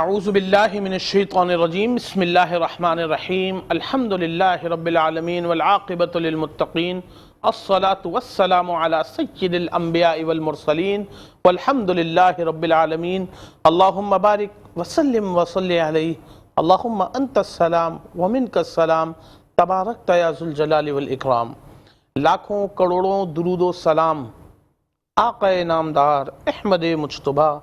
اعوذ باللہ من الشیطان الرجیم بسم اللہ الرحمن الرحیم الحمدللہ رب العالمین والعاقبۃ للمتقین الصلاة والسلام علی سید الانبیاء والمرسلین والحمدللہ رب العالمین اللہم بارک وسلم وصلی علیہ اللہم انت السلام ومنک السلام تبارکت یا ذو الجلال والاکرام۔ لاکھوں کروڑوں درود و سلام آقا نامدار احمد مجتبیٰ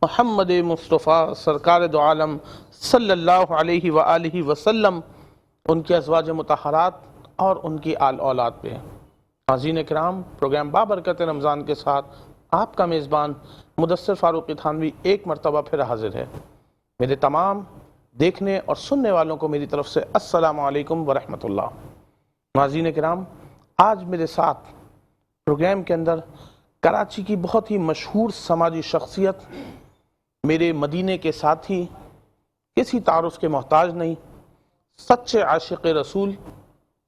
محمد مصطفیٰ سرکار دو عالم صلی اللہ علیہ وآلہ وسلم، ان کے ازواج مطہرات اور ان کی آل اولاد پہ۔ ناظرین کرام، پروگرام بابرکت رمضان کے ساتھ آپ کا میزبان مدثر فاروقی تھانوی ایک مرتبہ پھر حاضر ہے۔ میرے تمام دیکھنے اور سننے والوں کو میری طرف سے السلام علیکم ورحمۃ اللہ۔ ناظرین کرام، آج میرے ساتھ پروگرام کے اندر کراچی کی بہت ہی مشہور سماجی شخصیت، میرے مدینے کے ساتھی، کسی تعارف کے محتاج نہیں، سچے عاشق رسول،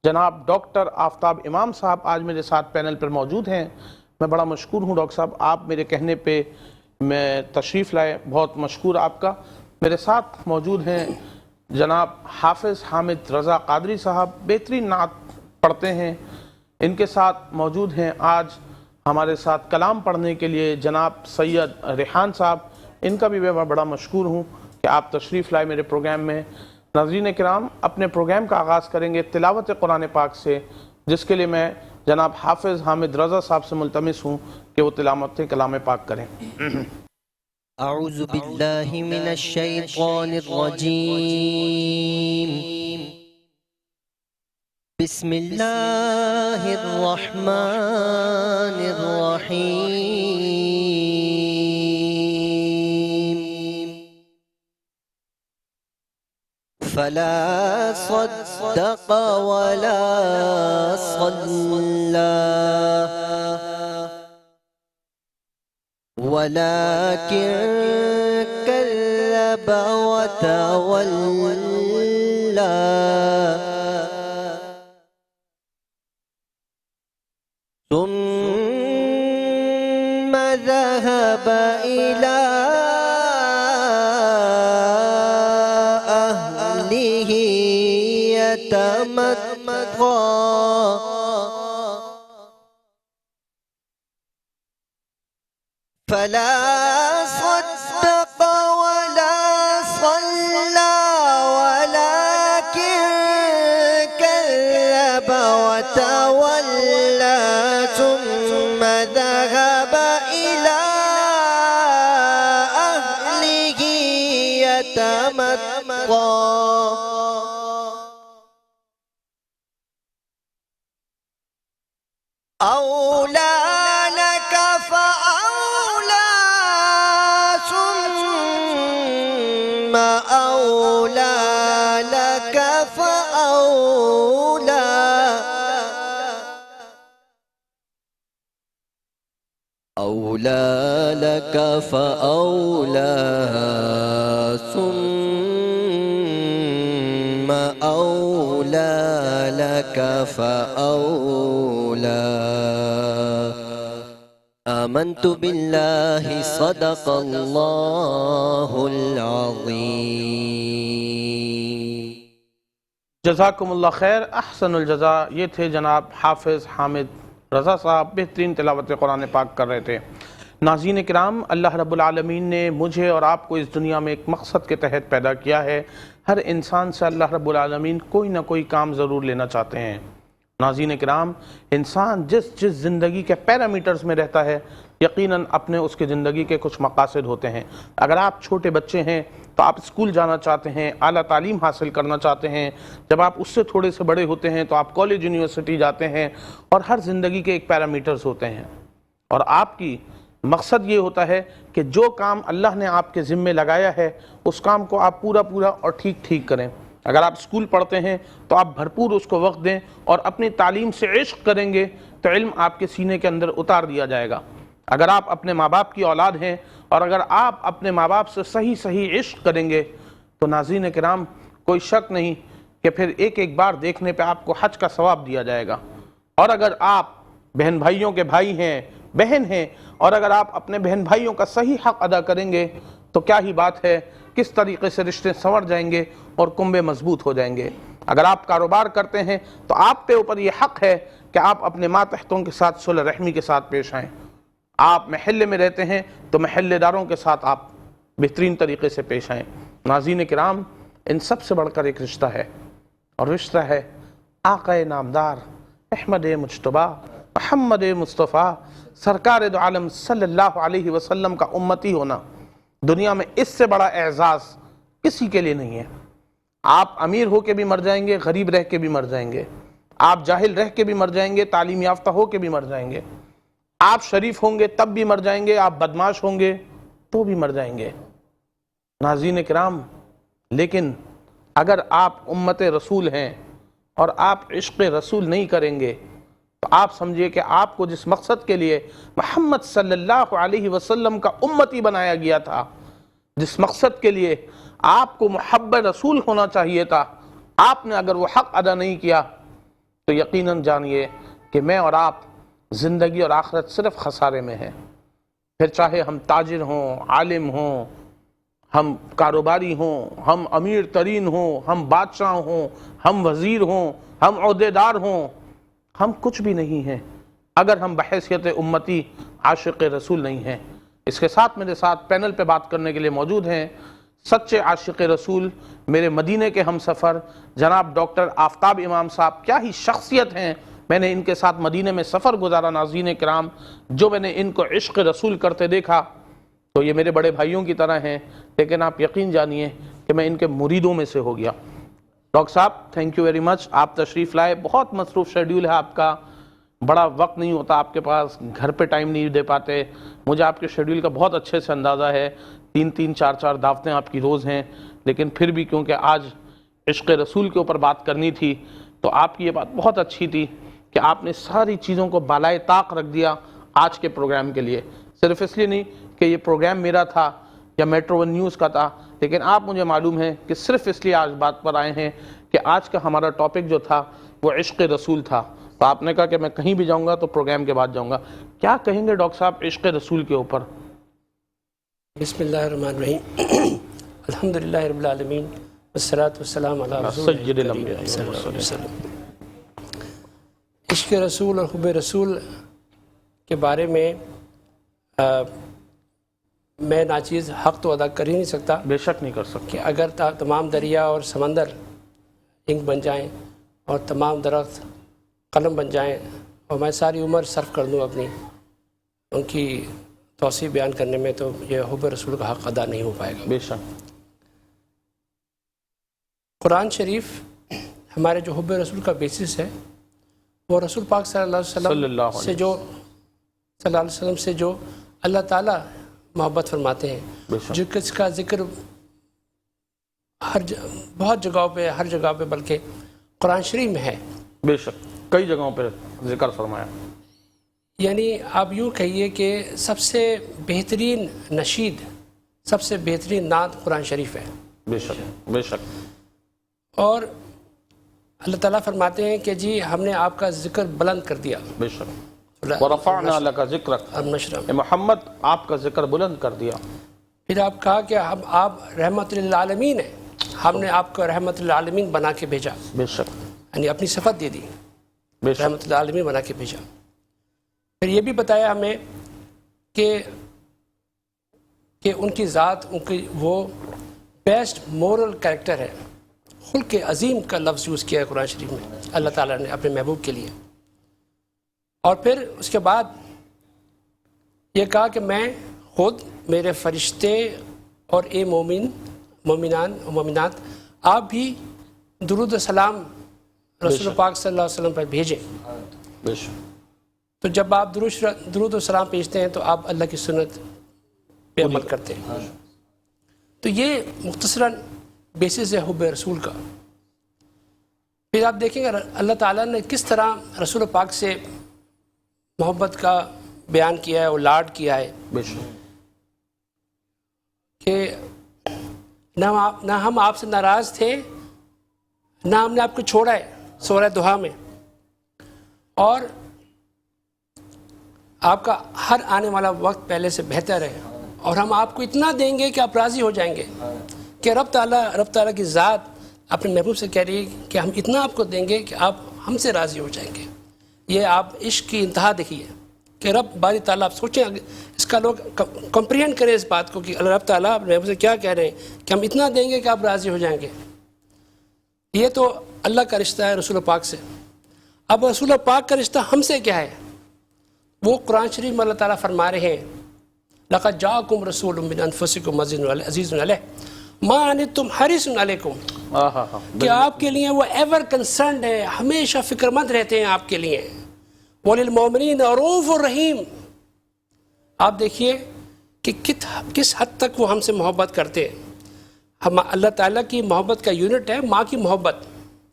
جناب ڈاکٹر آفتاب امام صاحب آج میرے ساتھ پینل پر موجود ہیں۔ میں بڑا مشکور ہوں ڈاکٹر صاحب، آپ میرے کہنے پہ میں تشریف لائے، بہت مشکور آپ کا۔ میرے ساتھ موجود ہیں جناب حافظ حامد رضا قادری صاحب، بہترین نعت پڑھتے ہیں۔ ان کے ساتھ موجود ہیں آج ہمارے ساتھ کلام پڑھنے کے لیے جناب سید ریحان صاحب، ان کا بھی میں بڑا مشکور ہوں کہ آپ تشریف لائے میرے پروگرام میں۔ ناظرین کرام، اپنے پروگرام کا آغاز کریں گے تلاوت قرآن پاک سے، جس کے لیے میں جناب حافظ حامد رضا صاحب سے ملتمس ہوں کہ وہ تلاوت کلام پاک کریں۔ اعوذ باللہ من الشیطان الرجیم، بسم اللہ الرحمن الرحیم، فلا صدق ولا صلى ولكن كذب وتولى، ثم ذهب إلى أهله يتمطى، فلا صدق ولا صلى ولكن كذب وتولى، ثم ذهب إلى أهله يتمطى، أولى لك فأولى، ثم أولى لك فأولى، أولى لك فأولى، ثم أولى لك فأولى، آمنت باللہ صدق اللہ العظیم۔ جزاکم اللہ خیر، احسن الجزا۔ یہ تھے جناب حافظ حامد رضا صاحب، بہترین تلاوت قرآن پاک کر رہے تھے۔ ناظرین کرام، اللہ رب العالمین نے مجھے اور آپ کو اس دنیا میں ایک مقصد کے تحت پیدا کیا ہے۔ ہر انسان سے اللہ رب العالمین کوئی نہ کوئی کام ضرور لینا چاہتے ہیں۔ ناظرین کرام، انسان جس زندگی کے پیرامیٹرز میں رہتا ہے، یقیناً اپنے اس کی زندگی کے کچھ مقاصد ہوتے ہیں۔ اگر آپ چھوٹے بچے ہیں تو آپ اسکول جانا چاہتے ہیں، اعلیٰ تعلیم حاصل کرنا چاہتے ہیں۔ جب آپ اس سے تھوڑے سے بڑے ہوتے ہیں تو آپ کالج یونیورسٹی جاتے ہیں، اور ہر زندگی کے ایک پیرامیٹرز ہوتے ہیں، اور آپ کی مقصد یہ ہوتا ہے کہ جو کام اللہ نے آپ کے ذمے لگایا ہے اس کام کو آپ پورا اور ٹھیک کریں۔ اگر آپ اسکول پڑھتے ہیں تو آپ بھرپور اس کو وقت دیں اور اپنی تعلیم سے عشق کریں گے تو علم آپ کے سینے کے اندر اتار دیا جائے گا۔ اگر آپ اپنے ماں باپ کی اولاد ہیں اور اگر آپ اپنے ماں باپ سے صحیح عشق کریں گے تو ناظرین کرام، کوئی شک نہیں کہ پھر ایک بار دیکھنے پہ آپ کو حج کا ثواب دیا جائے گا۔ اور اگر آپ بہن بھائیوں کے بھائی ہیں، بہن ہیں، اور اگر آپ اپنے بہن بھائیوں کا صحیح حق ادا کریں گے تو کیا ہی بات ہے کس طریقے سے رشتے سنور جائیں گے اور کنبے مضبوط ہو جائیں گے۔ اگر آپ کاروبار کرتے ہیں تو آپ پہ اوپر یہ حق ہے کہ آپ اپنے ماتحتوں کے ساتھ صلح رحمی کے ساتھ پیش آئیں۔ آپ محلے میں رہتے ہیں تو محلے داروں کے ساتھ آپ بہترین طریقے سے پیش آئیں۔ ناظرین کرام، ان سب سے بڑھ کر ایک رشتہ ہے، اور رشتہ ہے آقا نامدار احمد مجتبیٰ محمد مصطفیٰ سرکار دو عالم صلی اللہ علیہ وسلم کا امتی ہونا۔ دنیا میں اس سے بڑا اعزاز کسی کے لیے نہیں ہے۔ آپ امیر ہو کے بھی مر جائیں گے، غریب رہ کے بھی مر جائیں گے، آپ جاہل رہ کے بھی مر جائیں گے، تعلیم یافتہ ہو کے بھی مر جائیں گے، آپ شریف ہوں گے تب بھی مر جائیں گے، آپ بدمعاش ہوں گے تو بھی مر جائیں گے۔ ناظرین کرام، لیکن اگر آپ امت رسول ہیں اور آپ عشق رسول نہیں کریں گے تو آپ سمجھیے کہ آپ کو جس مقصد کے لیے محمد صلی اللہ علیہ وسلم کا امتی بنایا گیا تھا، جس مقصد کے لیے آپ کو محب رسول ہونا چاہیے تھا، آپ نے اگر وہ حق ادا نہیں کیا تو یقیناً جانیے کہ میں اور آپ زندگی اور آخرت صرف خسارے میں ہیں۔ پھر چاہے ہم تاجر ہوں، عالم ہوں، ہم کاروباری ہوں، ہم امیر ترین ہوں، ہم بادشاہ ہوں، ہم وزیر ہوں، ہم عہدیدار ہوں، ہم کچھ بھی نہیں ہیں اگر ہم بحیثیت امتی عاشق رسول نہیں ہیں۔ اس کے ساتھ میرے ساتھ پینل پہ بات کرنے کے لیے موجود ہیں سچے عاشق رسول، میرے مدینے کے ہم سفر جناب ڈاکٹر آفتاب امام صاحب۔ کیا ہی شخصیت ہیں، میں نے ان کے ساتھ مدینے میں سفر گزارا۔ ناظرین کرام، جو میں نے ان کو عشق رسول کرتے دیکھا تو یہ میرے بڑے بھائیوں کی طرح ہیں، لیکن آپ یقین جانیے کہ میں ان کے مریدوں میں سے ہو گیا۔ ڈاکٹر صاحب، تھینک یو ویری مچ، آپ تشریف لائے۔ بہت مصروف شیڈیول ہے آپ کا، بڑا وقت نہیں ہوتا آپ کے پاس، گھر پہ ٹائم نہیں دے پاتے۔ مجھے آپ کے شیڈیول کا بہت اچھے سے اندازہ ہے، 3 4 دعوتیں آپ کی روز ہیں، لیکن پھر بھی کیونکہ آج عشق رسول کے اوپر بات کرنی تھی تو آپ کی یہ بات بہت اچھی تھی کہ آپ نے ساری چیزوں کو بالائے طاق رکھ دیا آج کے پروگرام کے لیے۔ صرف اس لیے نہیں کہ یہ پروگرام میرا تھا یا میٹرو ون نیوز کا تھا، لیکن آپ مجھے معلوم ہے کہ صرف اس لیے آج بات پر آئے ہیں کہ آج کا ہمارا ٹاپک جو تھا وہ عشق رسول تھا، تو آپ نے کہا کہ میں کہیں بھی جاؤں گا تو پروگرام کے بعد جاؤں گا۔ کیا کہیں گے ڈاکٹر صاحب عشق رسول کے اوپر؟ بسم اللہ الرحمن الرحیم، الحمدللہ رب العالمین، والصلاة والسلام علی رسول سید الانبیاء صلی اللہ علیہ وسلم۔ عشق رسول اور حب رسول کے بارے میں میں ناچیز حق تو ادا کر ہی نہیں سکتا بے شک نہیں کر سکتے کہ اگر تمام دریا اور سمندر انک بن جائیں اور تمام درخت قلم بن جائیں اور میں ساری عمر صرف کر دوں اپنی ان کی توصیف بیان کرنے میں، تو یہ حب رسول کا حق ادا نہیں ہو پائے گا۔ بے شک۔ قرآن شریف ہمارے جو حب رسول کا بیسس ہے وہ رسول پاک صلی اللہ علیہ وسلم سے جو اللہ تعالیٰ محبت فرماتے ہیں، جو کس کا ذکر بہت جگہوں پہ، ہر جگہ پہ بلکہ قرآن شریف میں ہے۔ بے شک کئی جگہوں پہ ذکر فرمایا۔ یعنی آپ یوں کہیے کہ سب سے بہترین نشید، سب سے بہترین نعت قرآن شریف ہے۔ بے شک بے شک۔ اور اللہ تعالیٰ فرماتے ہیں کہ جی ہم نے آپ کا ذکر بلند کر دیا۔ بے شک۔ وَرَفَعْنَا لَكَ ذِكْرَكَ، اے محمد آپ کا ذکر بلند کر دیا۔ پھر آپ کہا کہ آپ رحمت للعالمین ہیں، ہم نے آپ کو رحمت للعالمین بنا کے بھیجا۔ بے شک۔ یعنی اپنی صفت دے دی، بے شک۔ رحمت للعالمین بنا کے بھیجا۔ پھر یہ بھی بتایا ہمیں کہ ان کی ذات، ان کی وہ بیسٹ مورل کریکٹر ہے، خلق عظیم کا لفظ یوز کیا ہے قرآن شریف میں اللہ تعالیٰ نے اپنے محبوب کے لیے۔ اور پھر اس کے بعد یہ کہا کہ میں خود، میرے فرشتے اور اے مومنان و مومنات، آپ بھی درود و سلام رسول پاک صلی اللہ علیہ وسلم پر بھیجیں۔ بے شک۔ تو جب آپ درود و سلام بھیجتے ہیں تو آپ اللہ کی سنت پہ عمل کرتے ہیں۔ تو یہ مختصراً بیسس ہے حب رسول کا۔ پھر آپ دیکھیں گے اللہ تعالیٰ نے کس طرح رسول پاک سے محبت کا بیان کیا ہے اور لاڈ کیا ہے، بے شک۔ کہ نہ ہم آپ سے ناراض تھے، نہ ہم نے آپ کو چھوڑا ہے سورہ دہا میں، اور آپ کا ہر آنے والا وقت پہلے سے بہتر ہے، اور ہم آپ کو اتنا دیں گے کہ آپ راضی ہو جائیں گے۔ کہ رب تعالیٰ کی ذات اپنے محبوب سے کہہ رہی ہے کہ ہم اتنا آپ کو دیں گے کہ آپ ہم سے راضی ہو جائیں گے. یہ آپ عشق کی انتہا دیکھیے کہ رب باری تعالیٰ، آپ سوچیں اس کا لوگ کمپریہنڈ کریں اس بات کو کہ رب تعالیٰ اپنے محبوب سے کیا کہہ رہے ہیں کہ ہم اتنا دیں گے کہ آپ راضی ہو جائیں گے. یہ تو اللہ کا رشتہ ہے رسول پاک سے. اب رسول پاک کا رشتہ ہم سے کیا ہے؟ وہ قرآن شریف میں اللہ تعالیٰ فرما رہے ہیں لَقَدْ جَاءَكُمْ رَسُولٌ مِّنْ أَنفُسِكُمْ عَزِيزٌ عَلَيْهِ مَا عَنِتُّمْ حَرِيصٌ عَلَيْكُمْ، کہ آپ کے لیے وہ ایور کنسرنڈ ہے، ہمیشہ فکر مند رہتے ہیں آپ کے لیے. وَلِلْمُؤْمِنِينَ رَءُوفٌ رَحِيمٌ. آپ دیکھیے کہ کس حد تک وہ ہم سے محبت کرتے ہیں. اللہ تعالیٰ کی محبت کا یونٹ ہے ماں کی محبت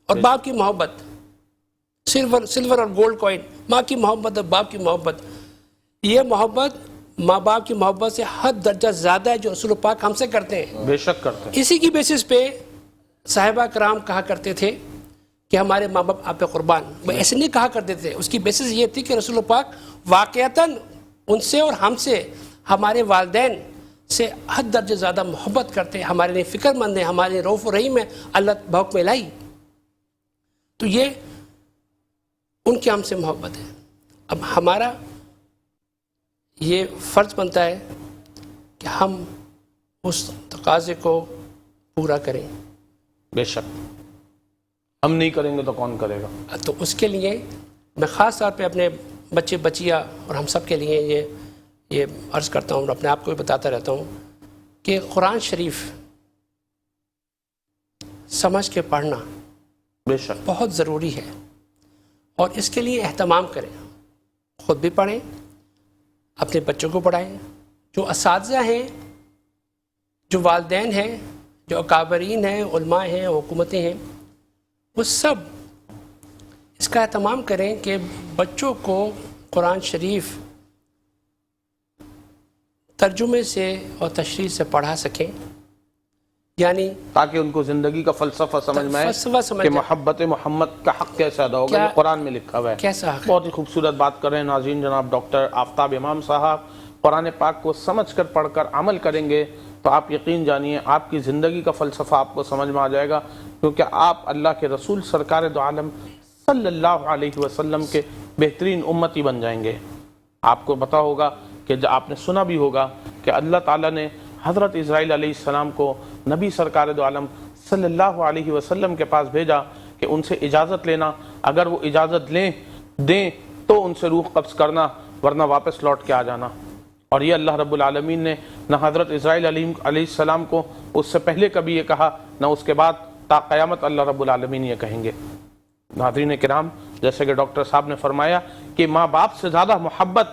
اور باپ کی محبت. سلور اور گولڈ کوئن، ماں کی محبت اور باپ کی محبت. یہ محبت ماں باپ کی محبت سے حد درجہ زیادہ ہے جو رسول پاک ہم سے کرتے ہیں. بے شک کرتے ہیں. اسی کی بیسس پہ صحابہ کرام کہا کرتے تھے کہ ہمارے ماں باپ آپ پہ قربان. وہ ایسے نہیں کہا کرتے تھے، اس کی بیسس یہ تھی کہ رسول پاک واقعتاً ان سے اور ہم سے، ہمارے والدین سے حد درجہ زیادہ محبت کرتے ہیں، ہمارے لیے فکر مند ہیں، ہمارے لیے رؤوف رحیم ہے اللہ بحکم الہی. تو یہ ان کی ہم سے محبت ہے. اب ہمارا یہ فرض بنتا ہے کہ ہم اس تقاضے کو پورا کریں. بے شک ہم نہیں کریں گے تو کون کرے گا؟ تو اس کے لیے میں خاص طور پہ اپنے بچے بچیاں اور ہم سب کے لیے یہ عرض کرتا ہوں اور اپنے آپ کو بھی بتاتا رہتا ہوں کہ قرآن شریف سمجھ کے پڑھنا بے شک بہت ضروری ہے، اور اس کے لیے اہتمام کریں. خود بھی پڑھیں، اپنے بچوں کو پڑھائیں. جو اساتذہ ہیں، جو والدین ہیں، جو اکابرین ہیں، علماء ہیں، حکومتیں ہیں، وہ سب اس کا اہتمام کریں کہ بچوں کو قرآن شریف ترجمے سے اور تشریح سے پڑھا سکیں، یعنی تاکہ ان کو زندگی کا فلسفہ سمجھ میں آئے کہ محبت محمد کا حق کیسے ادا ہوگا. یہ قرآن میں لکھا ہوا ہے. کیسا حق؟ بہت ہی خوبصورت بات کر رہے ہیں ناظرین جناب ڈاکٹر آفتاب امام صاحب. قرآن پاک کو سمجھ کر پڑھ کر عمل کریں گے تو آپ یقین جانیے آپ کی زندگی کا فلسفہ آپ کو سمجھ میں آ جائے گا، کیونکہ آپ اللہ کے رسول سرکار دو عالم صلی اللہ علیہ وسلم کے بہترین امتی بن جائیں گے. آپ کو پتا ہوگا کہ آپ نے سنا بھی ہوگا کہ اللہ تعالیٰ نے حضرت اسرائیل علیہ السلام کو نبی سرکار دو عالم صلی اللہ علیہ وسلم کے پاس بھیجا کہ ان سے اجازت لینا، اگر وہ اجازت دیں تو ان سے روح قبض کرنا، ورنہ واپس لوٹ کے آ جانا. اور یہ اللہ رب العالمین نے نہ حضرت اسرائیل علیہ السلام کو اس سے پہلے کبھی یہ کہا، نہ اس کے بعد تا قیامت اللہ رب العالمین یہ کہیں گے. ناظرین کرام، جیسے کہ ڈاکٹر صاحب نے فرمایا کہ ماں باپ سے زیادہ محبت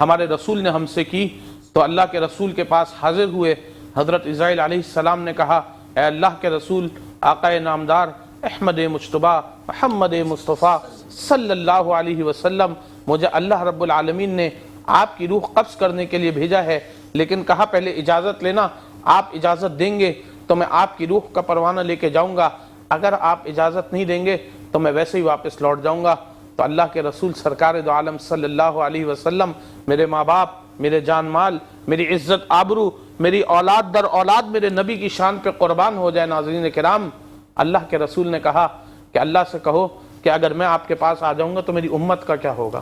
ہمارے رسول نے ہم سے کی، تو اللہ کے رسول کے پاس حاضر ہوئے. حضرت اسرائیل علیہ السلام نے کہا اے اللہ کے رسول، آقا نامدار، احمد مجتبیٰ، محمد مصطفیٰ صلی اللہ علیہ وسلم، مجھے اللہ رب العالمین نے آپ کی روح قبض کرنے کے لیے بھیجا ہے، لیکن کہا پہلے اجازت لینا، آپ اجازت دیں گے تو میں آپ کی روح کا پروانہ لے کے جاؤں گا، اگر آپ اجازت نہیں دیں گے تو میں ویسے ہی واپس لوٹ جاؤں گا. تو اللہ کے رسول سرکار دو عالم صلی اللہ علیہ وسلم، میرے ماں باپ، میرے جان مال، میری عزت آبرو، میری اولاد در اولاد میرے نبی کی شان پہ قربان ہو جائے. ناظرین کرام، اللہ کے رسول نے کہا کہ اللہ سے کہو کہ اگر میں آپ کے پاس آ جاؤں گا تو میری امت کا کیا ہوگا.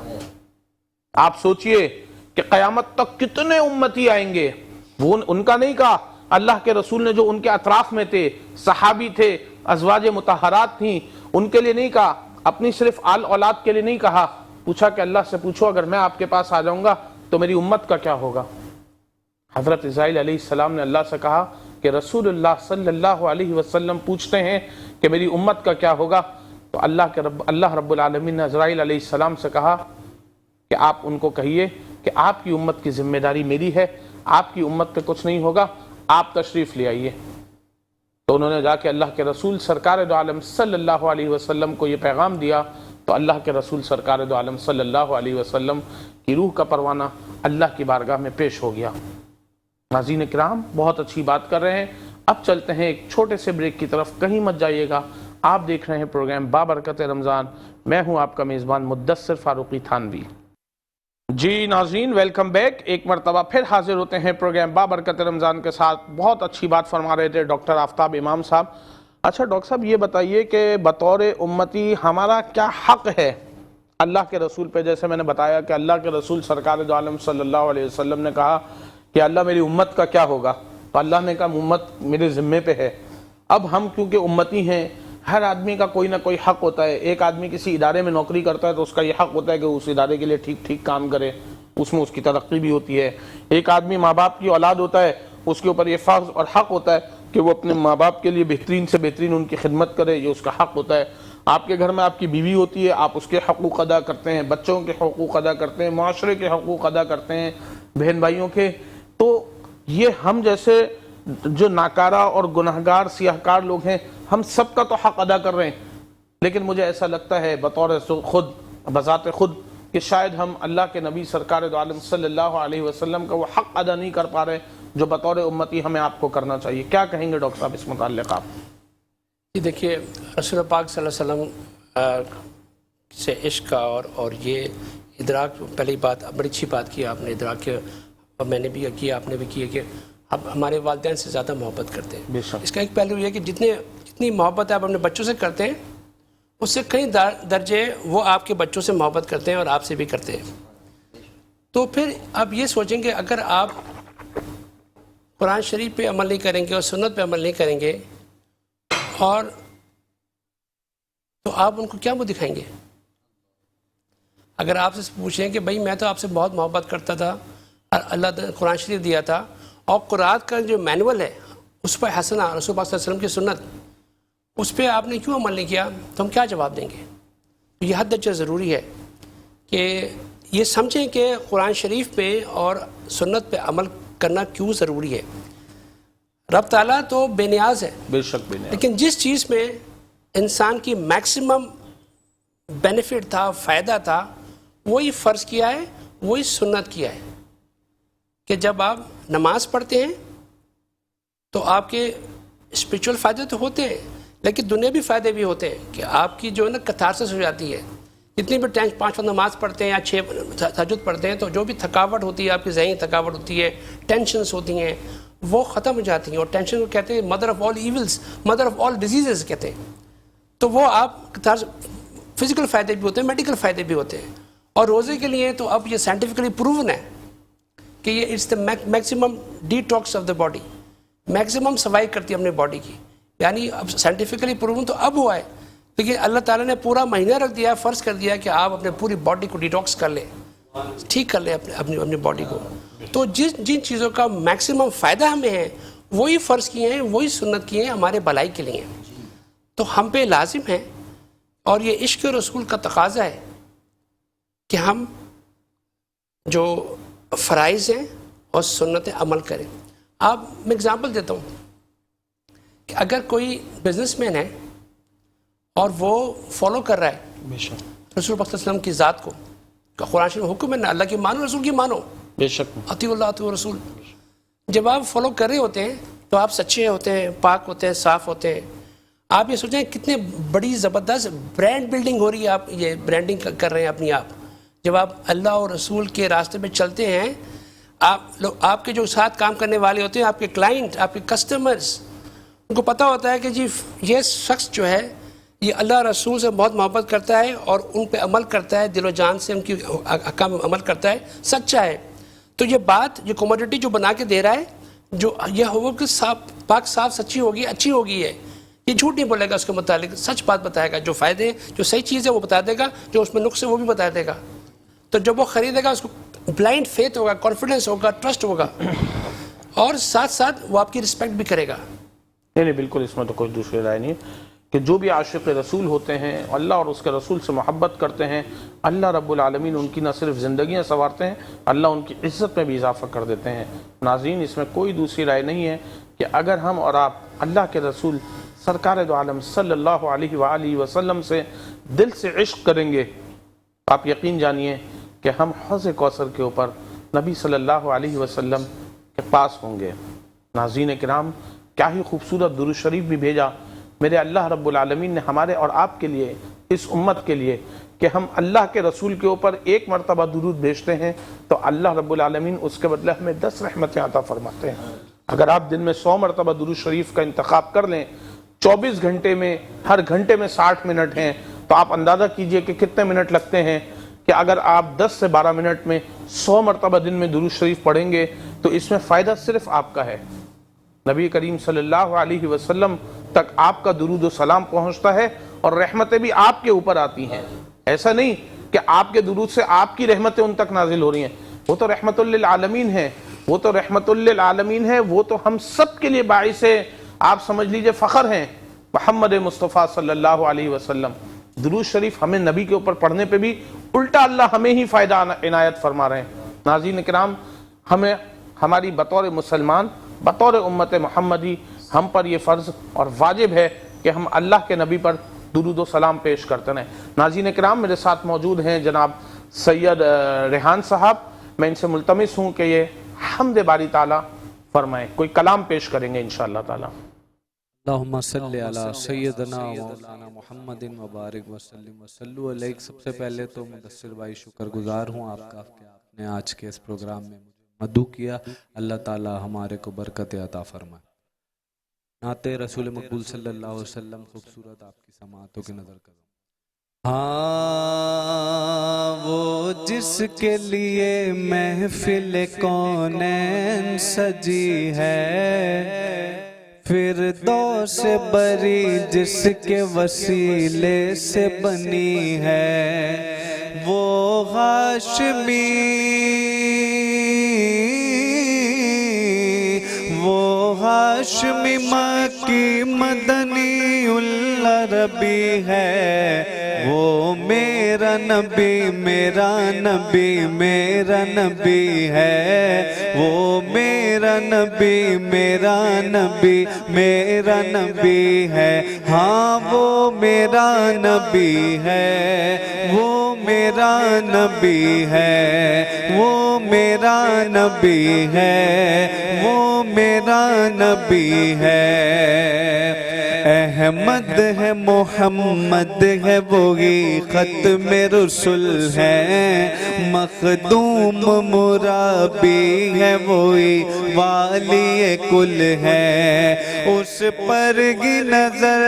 آپ سوچئے کہ قیامت تک کتنے امتی آئیں گے. وہ ان کا نہیں کہا، اللہ کے رسول نے جو ان کے اطراف میں تھے، صحابی تھے، ازواج مطہرات تھیں، ان کے لیے نہیں کہا، اپنی صرف آل اولاد کے لیے نہیں کہا. پوچھا کہ اللہ سے پوچھو اگر میں آپ کے پاس آ جاؤں گا تو میری امت کا کیا ہوگا. حضرت اسرائیل علیہ السلام نے اللہ سے کہا کہ رسول اللہ صلی اللہ علیہ وسلم پوچھتے ہیں کہ میری امت کا کیا ہوگا. تو اللہ رب العالمین نے اسرائیل علیہ السلام سے کہا کہ آپ ان کو کہیے کہ آپ کی امت کی ذمہ داری میری ہے، آپ کی امت پہ کچھ نہیں ہوگا، آپ تشریف لے آئیے. تو انہوں نے جا کے اللہ کے رسول سرکار دو عالم صلی اللہ علیہ وسلم کو یہ پیغام دیا. تو اللہ کے رسول سرکار دو عالم صلی اللہ علیہ وسلم کی روح کا پروانہ اللہ کی بارگاہ میں پیش ہو گیا. ناظرین کرام، بہت اچھی بات کر رہے ہیں. اب چلتے ہیں ایک چھوٹے سے بریک کی طرف، کہیں مت جائیے گا. آپ دیکھ رہے ہیں پروگرام بابرکت رمضان. میں ہوں آپ کا میزبان مدثر فاروقی تھانوی. جی ناظرین، ویلکم بیک. ایک مرتبہ پھر حاضر ہوتے ہیں پروگرام بابرکت رمضان کے ساتھ. بہت اچھی بات فرما رہے تھے ڈاکٹر آفتاب امام صاحب. اچھا ڈاکٹر صاحب، یہ بتائیے کہ بطور امتی ہمارا کیا حق ہے اللہ کے رسول پہ؟ جیسے میں نے بتایا کہ اللہ کے رسول سرکار دو عالم صلی اللہ علیہ وسلم نے کہا کہ اللہ میری امت کا کیا ہوگا، تو اللہ نے کہا امت میرے ذمے پہ ہے. اب ہم کیونکہ امتی ہیں، ہر آدمی کا کوئی نہ کوئی حق ہوتا ہے. ایک آدمی کسی ادارے میں نوکری کرتا ہے تو اس کا یہ حق ہوتا ہے کہ اس ادارے کے لیے ٹھیک ٹھیک کام کرے، اس میں اس کی ترقی بھی ہوتی ہے. ایک آدمی ماں باپ کی اولاد ہوتا ہے، اس کے اوپر یہ فرض اور حق ہوتا ہے کہ وہ اپنے ماں باپ کے لیے بہترین سے بہترین ان کی خدمت کرے، یہ اس کا حق ہوتا ہے. آپ کے گھر میں آپ کی بیوی ہوتی ہے، آپ اس کے حقوق ادا کرتے ہیں، بچوں کے حقوق ادا کرتے ہیں، معاشرے کے حقوق ادا کرتے ہیں، بہن بھائیوں کے. تو یہ ہم جیسے جو ناکارہ اور گناہگار سیاہکار لوگ ہیں، ہم سب کا تو حق ادا کر رہے ہیں. لیکن مجھے ایسا لگتا ہے بطور خود، بذات خود، کہ شاید ہم اللہ کے نبی سرکار دو عالم صلی اللہ علیہ وسلم کا وہ حق ادا نہیں کر پا رہے جو بطور امتی ہمیں آپ کو کرنا چاہیے. کیا کہیں گے ڈاکٹر صاحب اس متعلق آپ؟ جی دیکھیے، رسول پاک صلی اللہ علیہ وسلم سے عشق کا اور یہ ادراک، پہلی بات بڑی اچھی بات کی آپ نے، ادراک اور میں نے بھی کیا، آپ نے بھی کیا کہ ہم ہمارے والدین سے زیادہ محبت کرتے ہیں. اس کا ایک پہلو یہ ہے کہ جتنی محبت آپ اپنے بچوں سے کرتے ہیں، اس سے کئی درجے وہ آپ کے بچوں سے محبت کرتے ہیں اور آپ سے بھی کرتے ہیں. تو پھر آپ یہ سوچیں کہ اگر آپ قرآن شریف پہ عمل نہیں کریں گے اور سنت پہ عمل نہیں کریں گے، اور تو آپ ان کو کیا منہ دکھائیں گے؟ اگر آپ سے پوچھیں کہ بھائی میں تو آپ سے بہت محبت کرتا تھا اور اللہ نے قرآن شریف دیا تھا، اور قرآن کا جو مینول ہے اس پہ حسنہ، رسول پاک صلی اللہ علیہ وسلم کی سنت، اس پہ آپ نے کیوں عمل نہیں کیا، تو ہم کیا جواب دیں گے؟ تو یہ حد درجہ ضروری ہے کہ یہ سمجھیں کہ قرآن شریف پہ اور سنت پہ عمل کرنا کیوں ضروری ہے. رب تعالیٰ تو بے نیاز ہے، بے شک بے نیاز، لیکن جس چیز میں انسان کی میکسیمم بینیفٹ تھا، فائدہ تھا، وہی فرض کیا ہے، وہی سنت کیا ہے. کہ جب آپ نماز پڑھتے ہیں تو آپ کے اسپریچول فائدے تو ہوتے ہیں، لیکن دنیاوی فائدے بھی ہوتے ہیں کہ آپ کی جو ہے نا کتھارسس ہو جاتی ہے. جتنی بھی 5 وقت نماز پڑھتے ہیں یا 6 تہجد پڑھتے ہیں، تو جو بھی تھکاوٹ ہوتی ہے، آپ کی ذہنی تھکاوٹ ہوتی ہے، ٹینشنز ہوتی ہیں، وہ ختم ہو جاتی ہیں. اور ٹینشن کو کہتے ہیں mother of all evils, mother of all diseases کہتے ہیں. تو وہ آپ فزیکل فائدے بھی ہوتے ہیں، میڈیکل فائدے بھی ہوتے ہیں. اور روزے کے لیے تو اب یہ سائنٹیفکلی پروون ہے کہ یہ it's the maximum detox of the body, maximum صفائی کرتی ہے اپنے باڈی کی. یعنی اب سائنٹیفکلی پروون تو اب ہوا ہے، لیکن اللہ تعالیٰ نے پورا مہینہ رکھ دیا، فرض کر دیا کہ آپ اپنے پوری باڈی کو ڈیٹاکس کر لیں، ٹھیک کر لیں اپنی باڈی کو. تو جن چیزوں کا میکسیمم فائدہ ہمیں ہے، وہی فرض کیے ہیں، وہی سنت کیے ہیں، ہمارے بھلائی کے لیے. تو ہم پہ لازم ہے، اور یہ عشق رسول کا تقاضا ہے کہ ہم جو فرائض ہیں اور سنت عمل کریں. آپ میں اگزامپل دیتا ہوں کہ اگر کوئی بزنس مین ہے اور وہ فالو کر رہا ہے رسول پاک صلی اللہ علیہ وسلم کی ذات کو، کہ قرآن شریف حکم ہے نا اللہ کی مانو، رسول کی مانو، بے شک، اطیعوا اللہ اطیعوا رسول. جب آپ فالو کر رہے ہوتے ہیں تو آپ سچے ہوتے ہیں، پاک ہوتے ہیں، صاف ہوتے ہیں. آپ یہ سوچیں کتنے بڑی زبردست برانڈ بلڈنگ ہو رہی ہے، آپ یہ برانڈنگ کر رہے ہیں اپنی. آپ جب آپ اللہ اور رسول کے راستے پہ چلتے ہیں، آپ کے جو ساتھ کام کرنے والے ہوتے ہیں، آپ کے کلائنٹ، آپ کے کسٹمرز، ان کو پتہ ہوتا ہے کہ جی یہ شخص جو ہے یہ اللہ رسول سے بہت محبت کرتا ہے اور ان پہ عمل کرتا ہے، دل و جان سے ان کی احکام میں عمل کرتا ہے، سچا ہے. تو یہ بات، یہ کوموڈٹی جو بنا کے دے رہا ہے، جو یہ ہو کہ پاک صاف سچی ہوگی، اچھی ہوگی، ہے یہ جھوٹ نہیں بولے گا، اس کے متعلق سچ بات بتائے گا. جو فائدے، جو صحیح چیز ہے وہ بتا دے گا، جو اس میں نقص ہے وہ بھی بتا دے گا. تو جب وہ خریدے گا، اس کو بلائنڈ فیتھ ہوگا، کانفیڈنس ہوگا، ٹرسٹ ہوگا، اور ساتھ ساتھ وہ آپ کی رسپیکٹ بھی کرے گا. نہیں بالکل، اس میں تو کوئی دوسری رائے نہیں کہ جو بھی عاشق رسول ہوتے ہیں، اللہ اور اس کے رسول سے محبت کرتے ہیں، اللہ رب العالمین ان کی نہ صرف زندگیاں سنوارتے ہیں، اللہ ان کی عزت میں بھی اضافہ کر دیتے ہیں. ناظرین، اس میں کوئی دوسری رائے نہیں ہے کہ اگر ہم اور آپ اللہ کے رسول سرکار دو عالم صلی اللہ علیہ وآلہ وسلم سے دل سے عشق کریں گے، آپ یقین جانیے کہ ہم حوض کوثر کے اوپر نبی صلی اللہ علیہ وسلم کے پاس ہوں گے. ناظرین کرام، کیا ہی خوبصورت درود شریف بھی بھیجا میرے اللہ رب العالمین نے ہمارے اور آپ کے لیے، اس امت کے لیے، کہ کہ ہم اللہ کے رسول کے اوپر ایک مرتبہ درود بھیجتے ہیں تو اللہ رب العالمین اس کے بدلے ہمیں 10 رحمتیں عطا فرماتے ہیں۔ اگر آپ دن میں 100 مرتبہ درود شریف کا انتخاب کر لیں، 24 گھنٹے میں ہر گھنٹے میں 60 منٹ ہیں، تو آپ اندازہ کیجئے کہ کتنے منٹ لگتے ہیں کہ اگر آپ 10 سے 12 منٹ میں 100 مرتبہ دن میں درود شریف پڑھیں گے تو اس میں فائدہ صرف آپ کا ہے۔ نبی کریم صلی اللہ علیہ وسلم تک آپ کا درود و سلام پہنچتا ہے اور رحمتیں بھی آپ کے اوپر آتی ہیں۔ ایسا نہیں کہ آپ کے درود سے آپ کی رحمتیں ان تک نازل ہو رہی ہیں، وہ تو رحمت للعالمین ہے، وہ تو رحمت للعالمین ہے، وہ تو ہم سب کے لیے باعث آپ سمجھ لیجئے فخر ہیں۔ محمد مصطفیٰ صلی اللہ علیہ وسلم، درود شریف ہمیں نبی کے اوپر پڑھنے پہ بھی الٹا اللہ ہمیں ہی فائدہ عنایت فرما رہے ہیں۔ ناظرین کرام، ہمیں ہماری بطور مسلمان، بطور امت محمدی، ہم پر یہ فرض اور واجب ہے کہ ہم اللہ کے نبی پر درود و سلام پیش کرتے رہیں۔ ناظرین کرام، میرے ساتھ موجود ہیں جناب سید ریحان صاحب، میں ان سے ملتمس ہوں کہ یہ حمد باری تعالیٰ فرمائیں، کوئی کلام پیش کریں گے انشاءاللہ تعالیٰ۔ اللہم صلی علی سیدنا مولانا محمد مبارک وسلم وصلو علیہ۔ سب سے پہلے تو مدثر بھائی شکر گزار ہوں آپ کا کہ آپ نے آج کے اس پروگرام میں مجھے مدعو کیا۔ اللہ تعالی ہمارے کو برکت عطا فرمائے۔ نعت رسول مقبول صلی اللہ علیہ وسلم خوبصورت آپ کی سماعتوں کی نظر کروں۔ ہاں وہ جس کے لیے محفل کونین سجی ہے، فردوس بری جس کے وسیلے سے بنی ہے، وہ ہاشمی مکی مدنی العربی ہے، وہ میرا نبی میرا نبی میرا نبی ہے، وہ میرا نبی میرا نبی میرا نبی ہے، ہاں وہ میرا نبی ہے، وہ میرا نبی ہے، وہ میرا نبی ہے، وہ میرا نبی ہے۔ احمد ہے محمد ہے وہی ختم رسول ہے، مخدوم مرابی ہے وہی والی کل ہے، اس پر کی نظر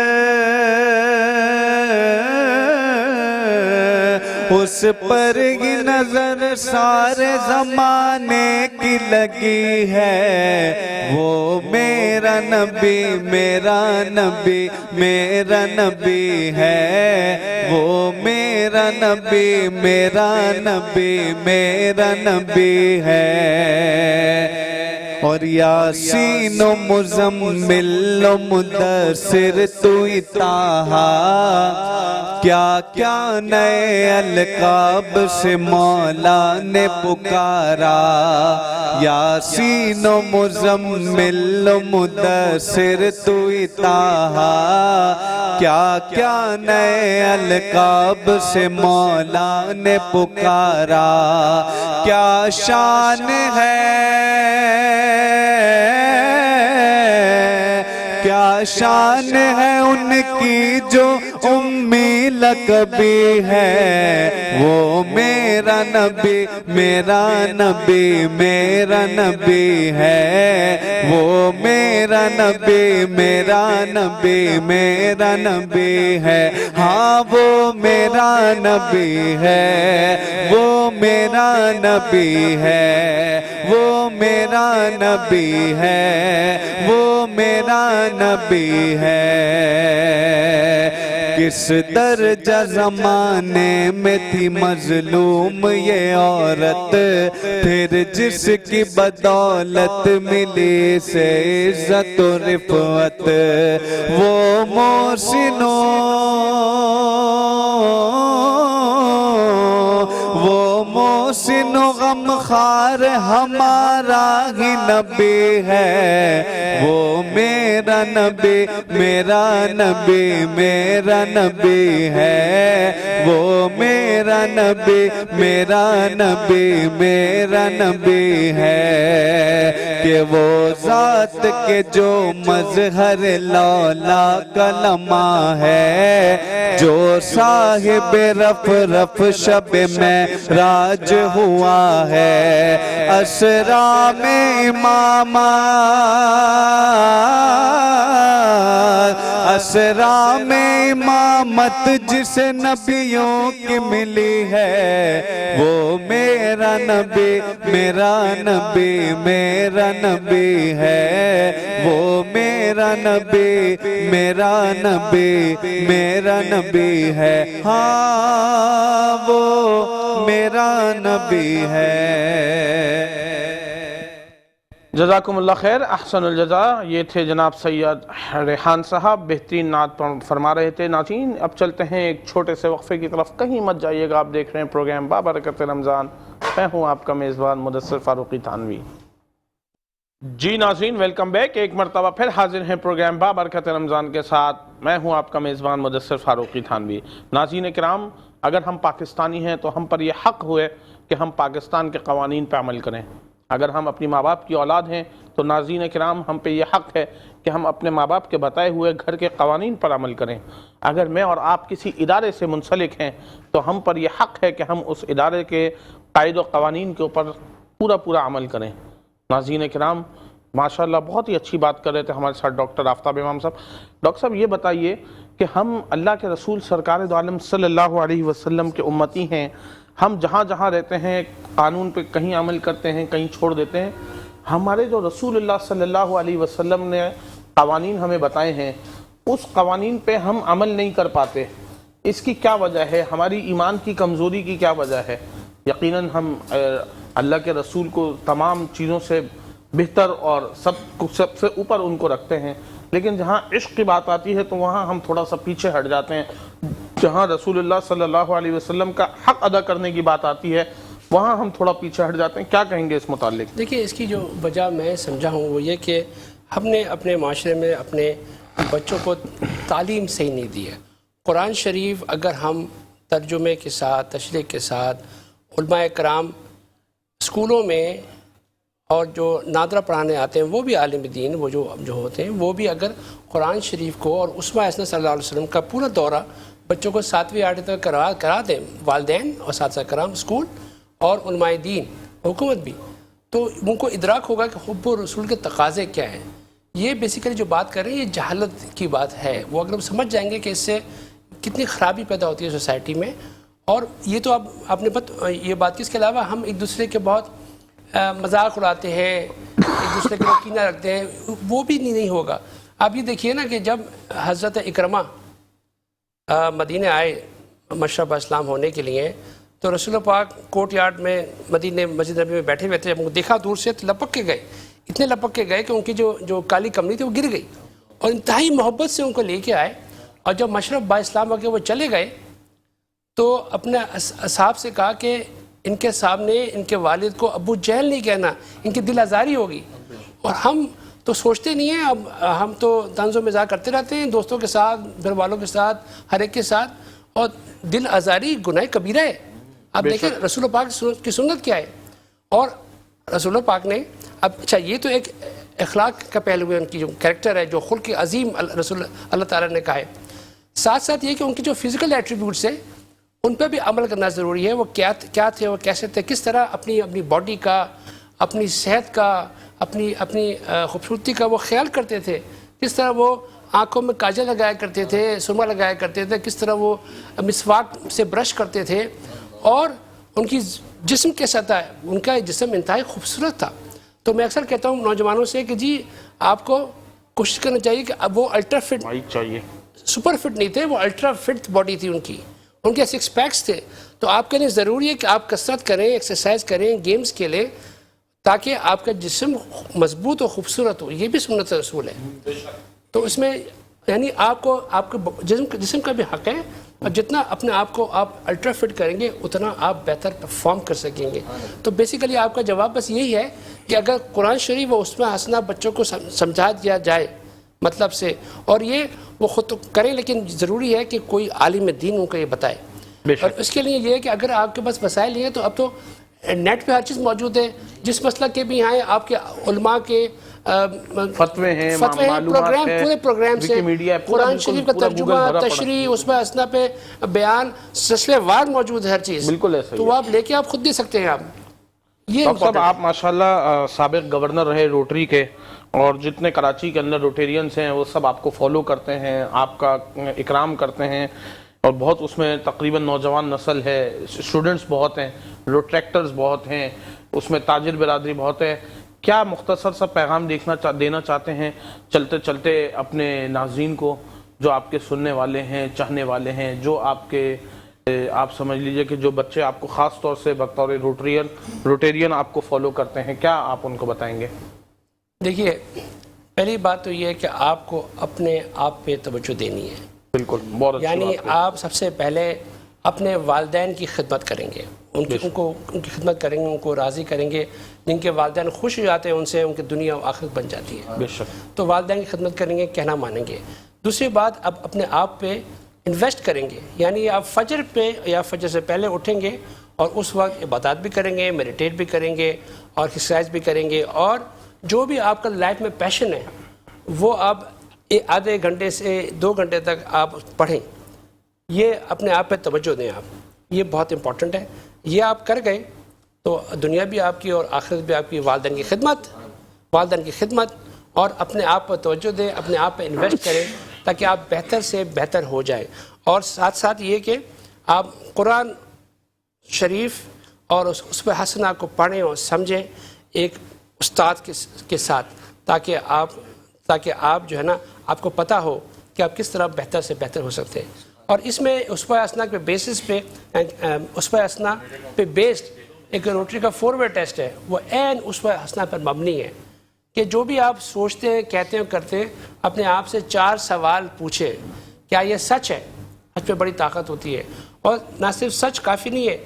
اس پر کی نظر سارے زمانے کی لگی ہے، وہ میرا نبی میرا نبی میرا نبی ہے، وہ میرا نبی میرا نبی میرا نبی ہے۔ اور یاسین و مزمل و مدثر توئی طٰہٰ، کیا کیا نئے القاب سے مولا نے پکارا، یاسین و مزمل و مدثر توئی طٰہٰ، کیا کیا نئے القاب سے مولا نے پکارا، کیا شان ہے کیا شان ہے ان کی جو امی لقبی ہے، وہ میرا نبی میرا نبی میرا نبی ہے، وہ میرا نبی میرا نبی میرا نبی ہے، ہاں وہ میرا نبی ہے، وہ میرا نبی ہے، وہ میرا نبی ہے، وہ میرا نبی ہے۔ کس درجہ زمانے میں تھی مظلوم یہ عورت، پھر جس کی بدولت ملی سے عزت و رفعت، وہ محسنوں وہ محسن و غمخوار ہمارا ہی نبی ہے، وہ میرا میرا نبی میرا نبی میرا نبی ہے، وہ میرا نبی میرا نبی میرا نبی ہے، کہ وہ ذات کے جو مظہر لولا کلمہ ہے، جو صاحب رف رف شب میں راج ہوا ہے، اسرا میں امامت اسرا میں امامت جس نبیوں کی ملی ہے، وہ میرا نبی میرا نبی میرا نبی ہے، وہ میرا نبی میرا نبی میرا نبی ہے، ہاں وہ میرا نبی ہے۔ جزاکم اللہ خیر، احسن الجزا۔ یہ تھے جناب سید ریحان صاحب، بہترین نعت فرما رہے تھے۔ ناظرین اب چلتے ہیں ایک چھوٹے سے وقفے کی طرف، کہیں مت جائیے گا، آپ دیکھ رہے ہیں پروگرام بابرکت رمضان، میں ہوں آپ کا میزبان مدثر فاروقی تھانوی۔ جی ناظرین ویلکم بیک، ایک مرتبہ پھر حاضر ہیں پروگرام بابرکت رمضان کے ساتھ، میں ہوں آپ کا میزبان مدثر فاروقی تھانوی۔ ناظرین کرام، اگر ہم پاکستانی ہیں تو ہم پر یہ حق ہوئے کہ ہم پاکستان کے قوانین پہ عمل کریں۔ اگر ہم اپنی ماں باپ کی اولاد ہیں تو ناظرین کرام ہم پہ یہ حق ہے کہ ہم اپنے ماں باپ کے بتائے ہوئے گھر کے قوانین پر عمل کریں۔ اگر میں اور آپ کسی ادارے سے منسلک ہیں تو ہم پر یہ حق ہے کہ ہم اس ادارے کے قاعد و قوانین کے اوپر پورا عمل کریں۔ ناظرین کرام ماشاءاللہ بہت ہی اچھی بات کر رہے تھے ہمارے ساتھ ڈاکٹر آفتاب امام صاحب۔ ڈاکٹر صاحب یہ بتائیے کہ ہم اللہ کے رسول سرکار دو عالم صلی اللہ علیہ وسلم کے امتی ہیں، ہم جہاں جہاں رہتے ہیں قانون پہ کہیں عمل کرتے ہیں کہیں چھوڑ دیتے ہیں، ہمارے جو رسول اللہ صلی اللہ علیہ وسلم نے قوانین ہمیں بتائے ہیں اس قوانین پہ ہم عمل نہیں کر پاتے، اس کی کیا وجہ ہے؟ ہماری ایمان کی کمزوری کی کیا وجہ ہے؟ یقیناً ہم اللہ کے رسول کو تمام چیزوں سے بہتر اور سب سے اوپر ان کو رکھتے ہیں، لیکن جہاں عشق کی بات آتی ہے تو وہاں ہم تھوڑا سا پیچھے ہٹ جاتے ہیں، جہاں رسول اللہ صلی اللہ علیہ وسلم کا حق ادا کرنے کی بات آتی ہے وہاں ہم تھوڑا پیچھے ہٹ جاتے ہیں۔ کیا کہیں گے اس متعلق؟ دیکھیں اس کی جو وجہ میں سمجھا ہوں وہ یہ کہ ہم نے اپنے معاشرے میں اپنے بچوں کو تعلیم صحیح نہیں دی ہے۔ قرآن شریف اگر ہم ترجمے کے ساتھ تشریح کے ساتھ علماء کرام اسکولوں میں اور جو نادرہ پڑھانے آتے ہیں وہ بھی عالم دین وہ جو ہوتے ہیں وہ بھی اگر قرآن شریف کو اور اسوہ حسنہ صلی اللہ علیہ وسلم کا پورا دورہ بچوں کو 7ویں 8ویں تک کرا دیں، والدین اور اساتذہ کرام اسکول اور علماء دین حکومت بھی، تو ان کو ادراک ہوگا کہ حب و رسول کے تقاضے کیا ہیں۔ یہ بیسیکلی جو بات کر رہے ہیں یہ جہالت کی بات ہے، وہ اگر ہم سمجھ جائیں گے کہ اس سے کتنی خرابی پیدا ہوتی ہے سوسائٹی میں۔ اور یہ تو اب آپ نے یہ بات کی، اس کے علاوہ ہم ایک دوسرے کے بہت مذاق اڑاتے ہیں، ایک دوسرے کے کینہ رکھتے ہیں، وہ بھی نہیں ہوگا۔ آپ یہ دیکھیے نا کہ جب حضرت اکرمہ مدینہ آئے مشرب اسلام ہونے کے لیے تو رسول پاک کورٹ یارڈ میں مدینہ مسجد نبی میں بیٹھے ہوئے تھے، جب ان کو دیکھا دور سے تو لپک کے گئے، اتنے لپک کے گئے کہ ان کی جو کالی کملی تھی وہ گر گئی، اور انتہائی محبت سے ان کو لے کے آئے، اور جب مشرب با اسلام ہو کے وہ چلے گئے تو اپنے اصحاب سے کہا کہ ان کے سامنے ان کے والد کو ابو جہل نہیں کہنا، ان کی دل آزاری ہوگی۔ اور ہم تو سوچتے نہیں ہیں، اب ہم تو طنز و مزاح کرتے رہتے ہیں دوستوں کے ساتھ، گھر والوں کے ساتھ، ہر ایک کے ساتھ، اور دل آزاری گناہ کبیرہ ہے۔ آپ دیکھیں رسول پاک کی سنت کیا ہے، اور رسول پاک نے اب اچھا یہ تو ایک اخلاق کا پہلو ہے، ان کی جو کریکٹر ہے، جو خلق عظیم رسول اللہ تعالیٰ نے کہا ہے، ساتھ ساتھ یہ کہ ان کی جو فزیکل ایٹریبیوٹس ہیں ان پہ بھی عمل کرنا ضروری ہے۔ وہ کیا تھے، وہ کیسے تھے، کس طرح اپنی باڈی کا، اپنی صحت کا، اپنی خوبصورتی کا وہ خیال کرتے تھے، کس طرح وہ آنکھوں میں کاجل لگایا کرتے تھے، سرما لگایا کرتے تھے، کس طرح وہ مسواک سے برش کرتے تھے، اور ان کی جسم کے سطح ان کا جسم انتہائی خوبصورت تھا۔ تو میں اکثر کہتا ہوں نوجوانوں سے کہ جی آپ کو کوشش کرنا چاہیے کہ اب وہ الٹرا فٹ چاہیے، سپر فٹ نہیں تھے، وہ الٹرا فٹ باڈی تھی ان کے 6 پیکس تھے۔ تو آپ کے لیے ضروری ہے کہ آپ کثرت کریں، ایکسرسائز کریں، گیمز کھیلیں، تاکہ آپ کا جسم مضبوط و خوبصورت ہو۔ یہ بھی سنت رسول ہے۔ تو اس میں یعنی آپ کے جسم کا بھی حق ہے، اور جتنا اپنے آپ کو آپ الٹرا فٹ کریں گے اتنا آپ بہتر پرفارم کر سکیں گے۔ تو بیسیکلی آپ کا جواب بس یہی ہے کہ اگر قرآن شریف و اسوہ حسنہ بچوں کو سمجھا دیا جائے، مطلب سے، اور یہ وہ خود تو کریں لیکن ضروری ہے کہ کوئی عالم دین ان کو یہ بتائے. اور اس کے لیے یہ ہے کہ اگر آپ کے پاس وسائل نہیں ہیں تو اب تو نیٹ پہ ہر چیز موجود ہے، جس مسئلہ کے بھی ہیں آپ کے علماء کے فتوے ہیں، پروگرام، پورے پروگرام سے قرآن شریف کا ترجمہ، تشریح، اس میں اسنا پہ بیان سلسلے وار موجود ہے ہر چیز. بالکل ایسا تو آپ لے کے آپ خود دے سکتے ہیں. آپ یہ ڈاکٹر صاحب آپ ماشاءاللہ سابق گورنر رہے روٹری کے، اور جتنے کراچی کے اندر روٹیرینس ہیں وہ سب آپ کو فالو کرتے ہیں، آپ کا اکرام کرتے ہیں، اور بہت اس میں تقریباً نوجوان نسل ہے، اسٹوڈنٹس بہت ہیں، روٹریکٹرز بہت ہیں، اس میں تاجر برادری بہت ہے. کیا مختصر سا پیغام دینا چاہتے ہیں چلتے چلتے اپنے ناظرین کو، جو آپ کے سننے والے ہیں، چاہنے والے ہیں، جو آپ کے آپ سمجھ لیجئے کہ جو بچے آپ کو خاص طور سے بطور روٹیرین آپ کو فالو کرتے ہیں، کیا آپ ان کو بتائیں گے؟ دیکھیے، پہلی بات تو یہ ہے کہ آپ کو اپنے آپ پہ توجہ دینی ہے. بالکل، بہت اچھی یعنی بات ہے. آپ سب سے پہلے اپنے والدین کی خدمت کریں گے، ان کی خدمت کریں گے، ان کو راضی کریں گے. جن کے والدین خوش ہو جاتے ہیں ان سے ان کی دنیا و آخرت بن جاتی ہے. بے شک. تو والدین کی خدمت کریں گے، کہنا مانیں گے. دوسری بات، اب اپنے آپ پہ انویسٹ کریں گے. یعنی آپ فجر پہ یا فجر سے پہلے اٹھیں گے اور اس وقت عبادات بھی کریں گے، میڈیٹیٹ بھی کریں گے اور ایکسرسائز بھی کریں گے. اور جو بھی آپ کا لائف میں پیشن ہے وہ آپ آدھے گھنٹے سے 2 گھنٹے تک آپ پڑھیں. یہ اپنے آپ پہ توجہ دیں آپ. یہ بہت امپورٹنٹ ہے. یہ آپ کر گئے تو دنیا بھی آپ کی اور آخرت بھی آپ کی. والدین کی خدمت اور اپنے آپ پر توجہ دیں، اپنے آپ پہ انویسٹ کریں تاکہ آپ بہتر سے بہتر ہو جائیں. اور ساتھ ساتھ یہ کہ آپ قرآن شریف اور اس پہ حسنہ کو پڑھیں اور سمجھیں ایک استاد کے ساتھ، تاکہ آپ جو ہے نا آپ کو پتہ ہو کہ آپ کس طرح بہتر سے بہتر ہو سکتے ہیں. اور اس میں اسوہ حسنہ کے بیسس پہ اسوہ حسنہ پہ بیسڈ ایک روٹری کا 4-وے ٹیسٹ ہے، وہ عین اسوہ حسنہ پر مبنی ہے کہ جو بھی آپ سوچتے ہیں، کہتے ہیں، کرتے ہیں، اپنے آپ سے 4 سوال پوچھیں. کیا یہ سچ ہے؟ سچ پہ بڑی طاقت ہوتی ہے. اور نہ صرف سچ کافی نہیں ہے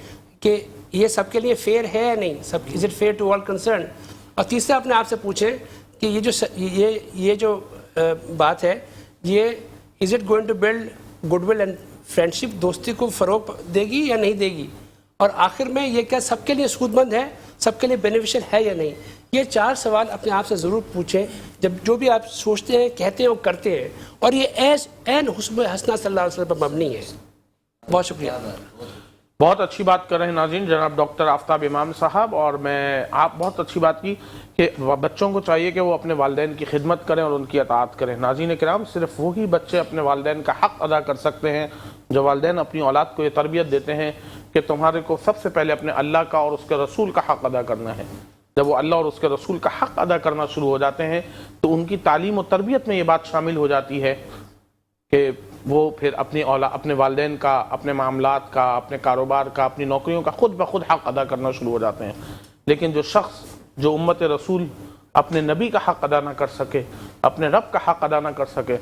کہ یہ سب کے لیے فیئر ہے یا نہیں، is it fair to all concern. اور تیسرا اپنے آپ سے پوچھیں کہ یہ جو بات ہے، یہ is it going to build good will and friendship, دوستی کو فروغ دے گی یا نہیں دے گی. اور آخر میں یہ کیا سب کے لیے سود مند ہے، سب کے لیے بینیفیشل ہے یا نہیں. یہ 4 سوال اپنے آپ سے ضرور پوچھیں جب جو بھی آپ سوچتے ہیں، کہتے ہیں اور کرتے ہیں. اور یہ عین حسن حسنہ صلی اللہ علیہ وسلم پر مبنی ہے. بہت شکریہ. بہت اچھی بات کر رہے ہیں ناظرین جناب ڈاکٹر آفتاب امام صاحب. اور آپ بہت اچھی بات کی کہ بچوں کو چاہیے کہ وہ اپنے والدین کی خدمت کریں اور ان کی اطاعت کریں. ناظرین کرام، صرف وہی بچے اپنے والدین کا حق ادا کر سکتے ہیں جو والدین اپنی اولاد کو یہ تربیت دیتے ہیں کہ تمہارے کو سب سے پہلے اپنے اللہ کا اور اس کے رسول کا حق ادا کرنا ہے. جب وہ اللہ اور اس کے رسول کا حق ادا کرنا شروع ہو جاتے ہیں تو ان کی تعلیم و تربیت میں یہ بات شامل ہو جاتی ہے کہ وہ پھر اپنے والدین کا، اپنے معاملات کا، اپنے کاروبار کا، اپنی نوکریوں کا خود بخود حق ادا کرنا شروع ہو جاتے ہیں. لیکن جو شخص، جو امت رسول اپنے نبی کا حق ادا نہ کر سکے، اپنے رب کا حق ادا نہ کر سکے،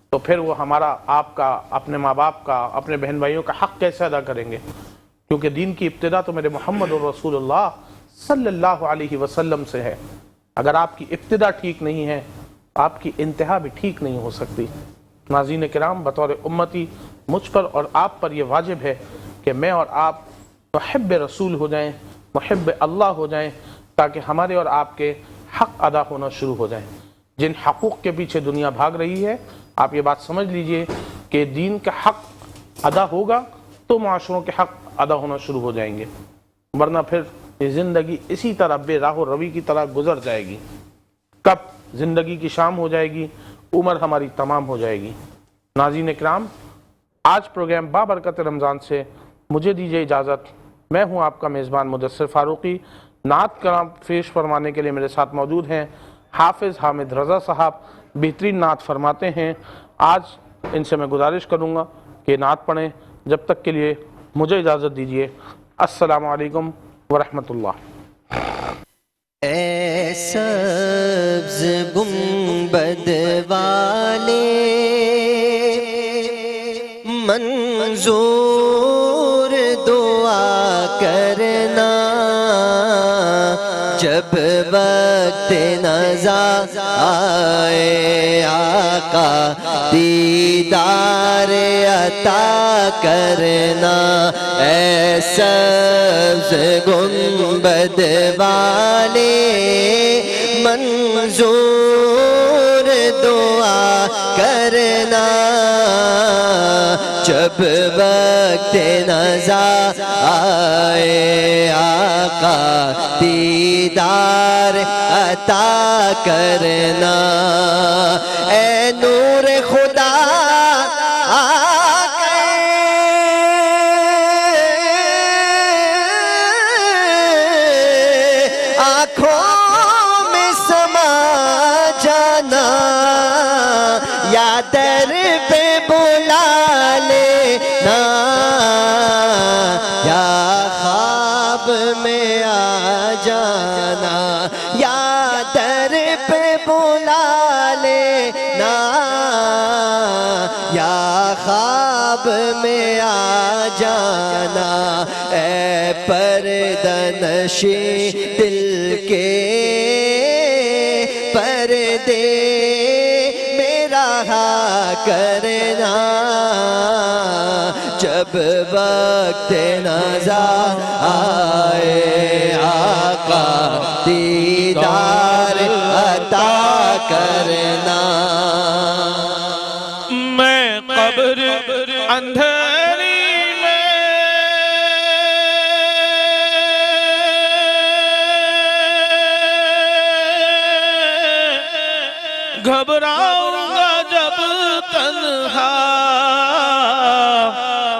تو پھر وہ ہمارا، آپ کا، اپنے ماں باپ کا، اپنے بہن بھائیوں کا حق کیسے ادا کریں گے؟ کیونکہ دین کی ابتدا تو میرے محمد رسول اللہ صلی اللہ علیہ وسلم سے ہے. اگر آپ کی ابتدا ٹھیک نہیں ہے، آپ کی انتہا بھی ٹھیک نہیں ہو سکتی. ناظرین کرام، بطور امتی مجھ پر اور آپ پر یہ واجب ہے کہ میں اور آپ محب رسول ہو جائیں، محب اللہ ہو جائیں، تاکہ ہمارے اور آپ کے حق ادا ہونا شروع ہو جائیں. جن حقوق کے پیچھے دنیا بھاگ رہی ہے، آپ یہ بات سمجھ لیجئے کہ دین کا حق ادا ہوگا تو معاشروں کے حق ادا ہونا شروع ہو جائیں گے، ورنہ پھر یہ زندگی اسی طرح بے راہ و روی کی طرح گزر جائے گی. کب زندگی کی شام ہو جائے گی، عمر ہماری تمام ہو جائے گی. ناظرین اکرام، آج پروگرام بابرکت رمضان سے مجھے دیجیے اجازت. میں ہوں آپ کا میزبان مدثر فاروقی. نعت کلام پیش فرمانے کے لیے میرے ساتھ موجود ہیں حافظ حامد رضا صاحب، بہترین نعت فرماتے ہیں. آج ان سے میں گزارش کروں گا کہ نعت پڑھیں. جب تک کے لیے مجھے اجازت دیجیے. السلام علیکم ورحمۃ اللہ. اے سبز گنبد والے منظور دعا کرنا، جب وقت نزا آئے آقا آقا دیدار عطا کرنا، اے سبز گنبد والے منظور دعا کرنا، جب وقت نزا آئے آقا دیدار عطا کرنا، اے نور خدا آنکھوں میں سما جانا، یا در پہ بلا لینا، یا خواب میں آ جانا، یا در پہ بلا لینا، یا خواب میں آ جانا، اے پردہ نشیں دل کے پردے میرا کرنا، جب وقت نزا آئے آقا دیدار عطا کرنا۔ میں قبر اندھیری میں گھبراؤں گا جب تنہا،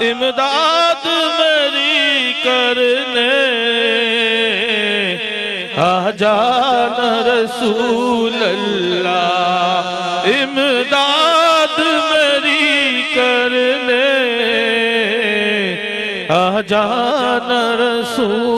امداد میری کرنے آ جانا رسول اللہ، امداد میری کرنے آ جانا رسول